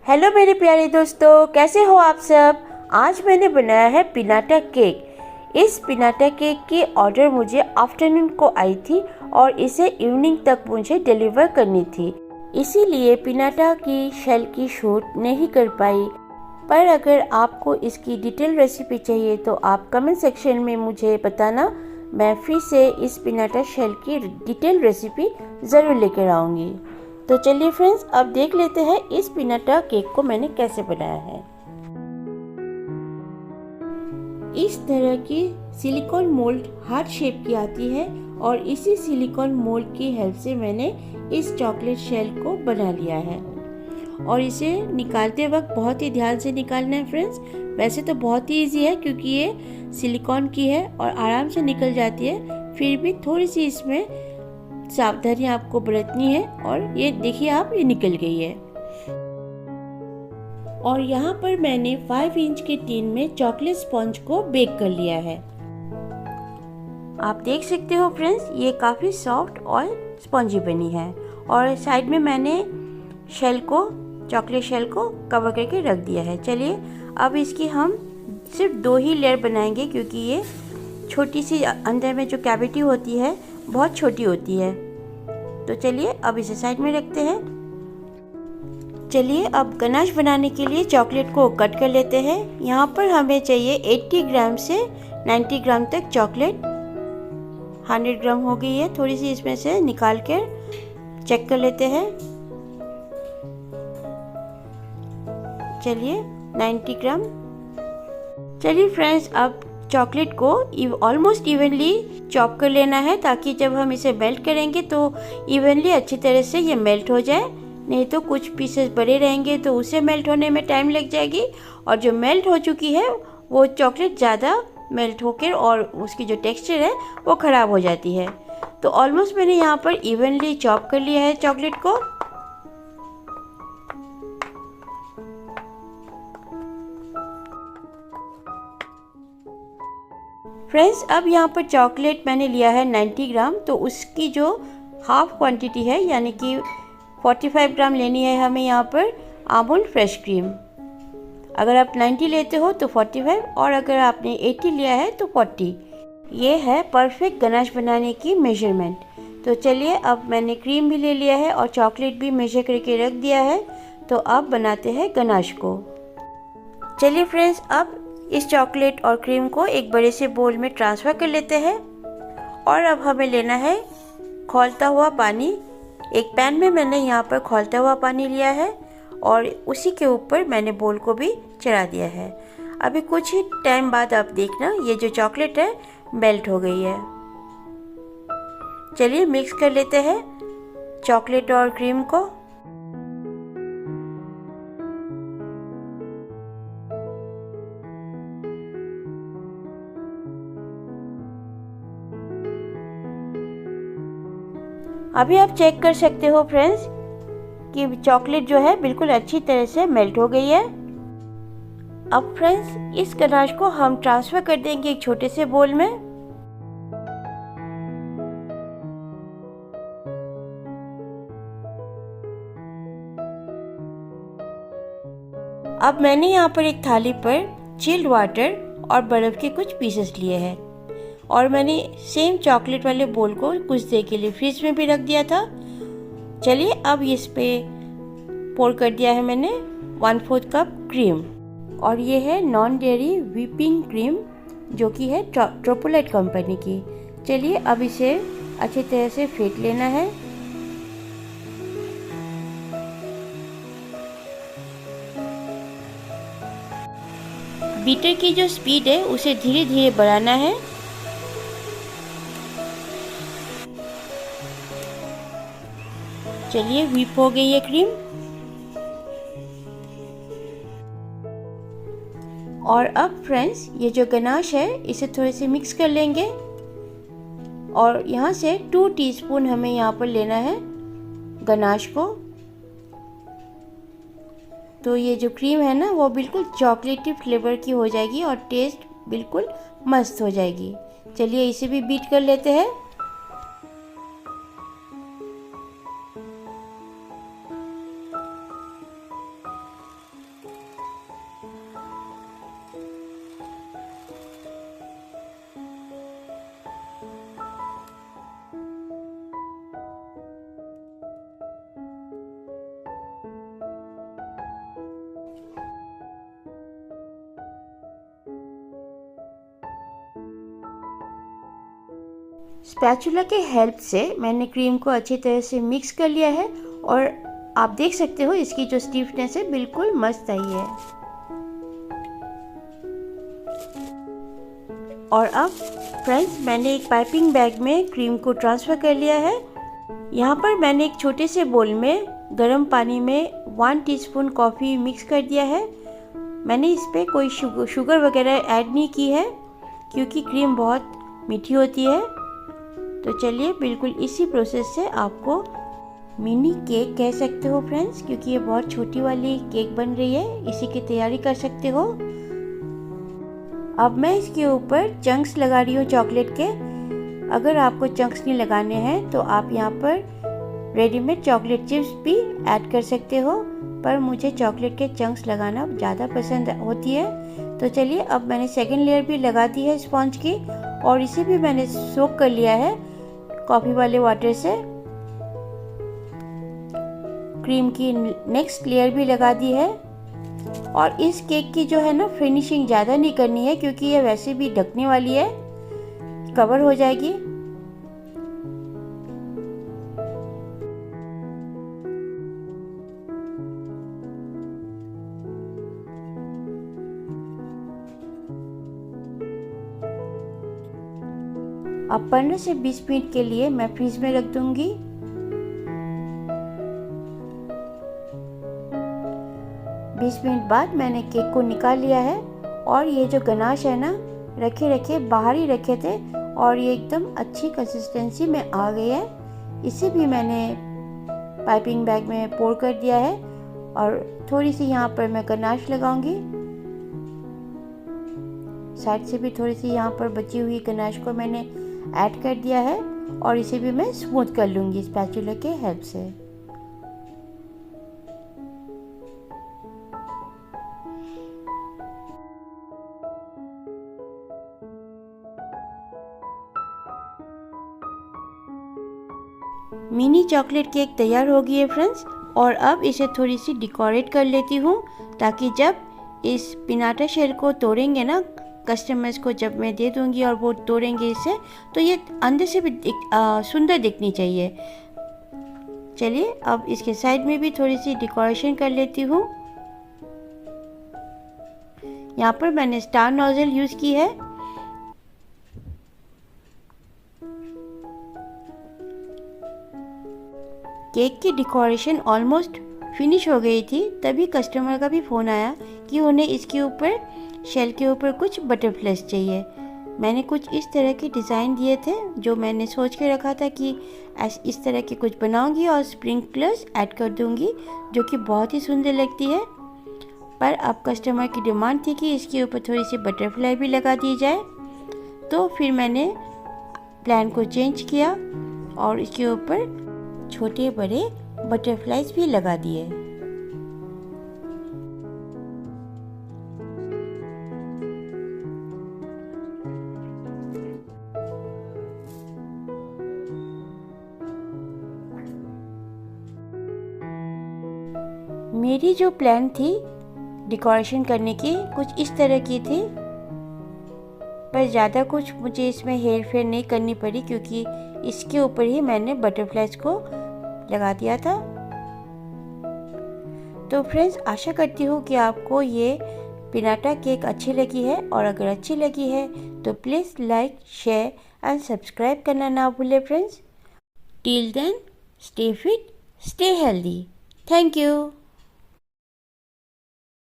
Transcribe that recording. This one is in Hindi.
हेलो मेरे प्यारे दोस्तों, कैसे हो आप सब। आज मैंने बनाया है पिनाटा केक। इस पिनाटा केक की ऑर्डर मुझे आफ्टरनून को आई थी और इसे इवनिंग तक मुझे डिलीवर करनी थी, इसीलिए पिनाटा की शेल की शूट नहीं कर पाई। पर अगर आपको इसकी डिटेल रेसिपी चाहिए तो आप कमेंट सेक्शन में मुझे बताना, मैं फिर से इस पिनाटा शेल की डिटेल रेसिपी ज़रूर लेकर आऊँगी। तो चलिए फ्रेंड्स, अब देख लेते हैं इस पिनाटा केक को मैंने कैसे बनाया है। इस तरह की सिलिकॉन मोल्ड हार्ट शेप की आती है और इसी सिलिकॉन मोल्ड की हेल्प से मैंने इस चॉकलेट शेल को बना लिया है। और इसे निकालते वक्त बहुत ही ध्यान से निकालना है फ्रेंड्स। वैसे तो बहुत ही इजी है क्योंकि ये सिलिकॉन की है और आराम से निकल जाती है, फिर भी थोड़ी सी इसमें सावधानी आपको बरतनी है। और ये देखिए आप, ये निकल गई है। और यहाँ पर मैंने 5 इंच के टिन में चॉकलेट स्पंज को बेक कर लिया है। आप देख सकते हो फ्रेंड्स, ये काफ़ी सॉफ्ट और स्पंजी बनी है। और साइड में मैंने शेल को, चॉकलेट शेल को कवर करके रख दिया है। चलिए अब इसकी हम सिर्फ 2 ही लेयर बनाएंगे क्योंकि ये छोटी सी अंदर में जो कैविटी होती है बहुत छोटी होती है। तो चलिए अब इसे साइड में रखते हैं। चलिए अब गनाश बनाने के लिए चॉकलेट को कट कर लेते हैं। यहाँ पर हमें चाहिए 80 ग्राम से 90 ग्राम तक चॉकलेट। 100 ग्राम हो गई है, थोड़ी सी इसमें से निकाल कर चेक कर लेते हैं। चलिए 90 ग्राम। चलिए फ्रेंड्स, अब चॉकलेट को ऑलमोस्ट इवनली चॉप कर लेना है ताकि जब हम इसे मेल्ट करेंगे तो इवनली अच्छी तरह से ये मेल्ट हो जाए। नहीं तो कुछ पीसेस बड़े रहेंगे तो उसे मेल्ट होने में टाइम लग जाएगी, और जो मेल्ट हो चुकी है वो चॉकलेट ज़्यादा मेल्ट होकर और उसकी जो टेक्सचर है वो ख़राब हो जाती है। तो ऑलमोस्ट मैंने यहाँ पर इवनली चॉप कर लिया है चॉकलेट को। फ्रेंड्स, अब यहाँ पर चॉकलेट मैंने लिया है 90 ग्राम, तो उसकी जो हाफ क्वांटिटी है यानी कि 45 ग्राम लेनी है हमें यहाँ पर अमूल फ्रेश क्रीम। अगर आप 90 लेते हो तो 45, और अगर आपने 80 लिया है तो 40। ये है परफेक्ट गनाश बनाने की मेजरमेंट। तो चलिए अब मैंने क्रीम भी ले लिया है और चॉकलेट भी मेजर करके रख दिया है। तो अब बनाते हैं गनाश को। चलिए फ्रेंड्स, अब इस चॉकलेट और क्रीम को एक बड़े से बोल में ट्रांसफ़र कर लेते हैं। और अब हमें लेना है खौलता हुआ पानी। एक पैन में मैंने यहाँ पर खौलता हुआ पानी लिया है और उसी के ऊपर मैंने बोल को भी चढ़ा दिया है। अभी कुछ ही टाइम बाद आप देखना, ये जो चॉकलेट है मेल्ट हो गई है। चलिए मिक्स कर लेते हैं चॉकलेट और क्रीम को। अभी आप चेक कर सकते हो फ्रेंड्स कि चॉकलेट जो है बिल्कुल अच्छी तरह से मेल्ट हो गई है। अब फ्रेंड्स, इस गनाश को हम ट्रांसफ़र कर देंगे एक छोटे से बोल में। अब मैंने यहाँ पर एक थाली पर चिल्ड वाटर और बर्फ़ के कुछ पीसेस लिए हैं, और मैंने सेम चॉकलेट वाले बोल को कुछ देर के लिए फ्रिज में भी रख दिया था। चलिए अब इस पे पोर कर दिया है मैंने 1/4 कप क्रीम, और ये है नॉन डेयरी व्हिपिंग क्रीम जो कि है ट्रोपोलाइट कंपनी की। चलिए अब इसे अच्छी तरह से फेंट लेना है। बीटर की जो स्पीड है उसे धीरे धीरे बढ़ाना है। चलिए व्हिप हो गई है क्रीम। और अब फ्रेंड्स, ये जो गनाश है इसे थोड़े से मिक्स कर लेंगे, और यहाँ से 2 टीस्पून हमें यहाँ पर लेना है गनाश को। तो ये जो क्रीम है ना वो बिल्कुल चॉकलेटी फ्लेवर की हो जाएगी और टेस्ट बिल्कुल मस्त हो जाएगी। चलिए इसे भी बीट कर लेते हैं। स्पैचुला के हेल्प से मैंने क्रीम को अच्छी तरह से मिक्स कर लिया है और आप देख सकते हो इसकी जो स्टिफनेस है बिल्कुल मस्त आई है। और अब फ्रेंड्स मैंने एक पाइपिंग बैग में क्रीम को ट्रांसफ़र कर लिया है। यहाँ पर मैंने एक छोटे से बोल में गर्म पानी में 1 टीस्पून कॉफ़ी मिक्स कर दिया है। मैंने इस पर कोई शुगर वगैरह ऐड नहीं की है क्योंकि क्रीम बहुत मीठी होती है। तो चलिए बिल्कुल इसी प्रोसेस से आपको मिनी केक कह सकते हो फ्रेंड्स, क्योंकि ये बहुत छोटी वाली केक बन रही है, इसी की तैयारी कर सकते हो। अब मैं इसके ऊपर चंक्स लगा रही हूँ चॉकलेट के। अगर आपको चंक्स नहीं लगाने हैं तो आप यहाँ पर रेडीमेड चॉकलेट चिप्स भी ऐड कर सकते हो, पर मुझे चॉकलेट के चंक्स लगाना ज़्यादा पसंद होती है। तो चलिए अब मैंने सेकेंड लेयर भी लगा दी है स्पॉन्ज की और इसे भी मैंने सोक कर लिया है कॉफ़ी वाले वाटर से। क्रीम की नेक्स्ट लेयर भी लगा दी है और इस केक की जो है ना फिनिशिंग ज़्यादा नहीं करनी है क्योंकि ये वैसे भी ढकने वाली है, कवर हो जाएगी। अब 15 से 20 मिनट के लिए मैं फ्रीज में रख दूंगी। 20 मिनट बाद मैंने केक को निकाल लिया है और ये जो गनाश है ना रखे बाहर ही रखे थे और ये एकदम अच्छी कंसिस्टेंसी में आ गई है। इसे भी मैंने पाइपिंग बैग में पोर कर दिया है और थोड़ी सी यहाँ पर मैं गनाश लगाऊंगी। साइड से भी थोड़ी सी यहाँ पर बची हुई गनाश को मैंने ऐड कर दिया है और इसे भी मैं स्मूथ कर लूँगी स्पैचुला के हेल्प से। मिनी चॉकलेट केक तैयार हो गई है फ्रेंड्स और अब इसे थोड़ी सी डेकोरेट कर लेती हूँ ताकि जब इस पिनाटा शेल को तोड़ेंगे ना कस्टमर्स को, जब मैं दे दूँगी और वो तोड़ेंगे इसे, तो ये अंदर से भी सुंदर दिखनी चाहिए। चलिए अब इसके साइड में भी थोड़ी सी डेकोरेशन कर लेती हूँ। यहाँ पर मैंने स्टार नोजल यूज़ की है। केक की डेकोरेशन ऑलमोस्ट फिनिश हो गई थी, तभी कस्टमर का भी फ़ोन आया कि उन्हें इसके ऊपर शेल के ऊपर कुछ बटरफ्लाइज चाहिए। मैंने कुछ इस तरह के डिज़ाइन दिए थे जो मैंने सोच के रखा था कि इस तरह के कुछ बनाऊंगी और स्प्रिंकलर्स ऐड कर दूंगी जो कि बहुत ही सुंदर लगती है। पर अब कस्टमर की डिमांड थी कि इसके ऊपर थोड़ी सी बटरफ्लाई भी लगा दी जाए, तो फिर मैंने प्लान को चेंज किया और इसके ऊपर छोटे बड़े बटरफ्लाइज भी लगा दिए। मेरी जो प्लान थी डेकोरेशन करने की कुछ इस तरह की थी, पर ज़्यादा कुछ मुझे इसमें हेर फेर नहीं करनी पड़ी क्योंकि इसके ऊपर ही मैंने बटरफ्लाइज को लगा दिया था। तो फ्रेंड्स आशा करती हूँ कि आपको ये पिनाटा केक अच्छी लगी है और अगर अच्छी लगी है तो please like, share and subscribe करना ना भूलें friends. Till then stay fit, stay healthy. Thank you.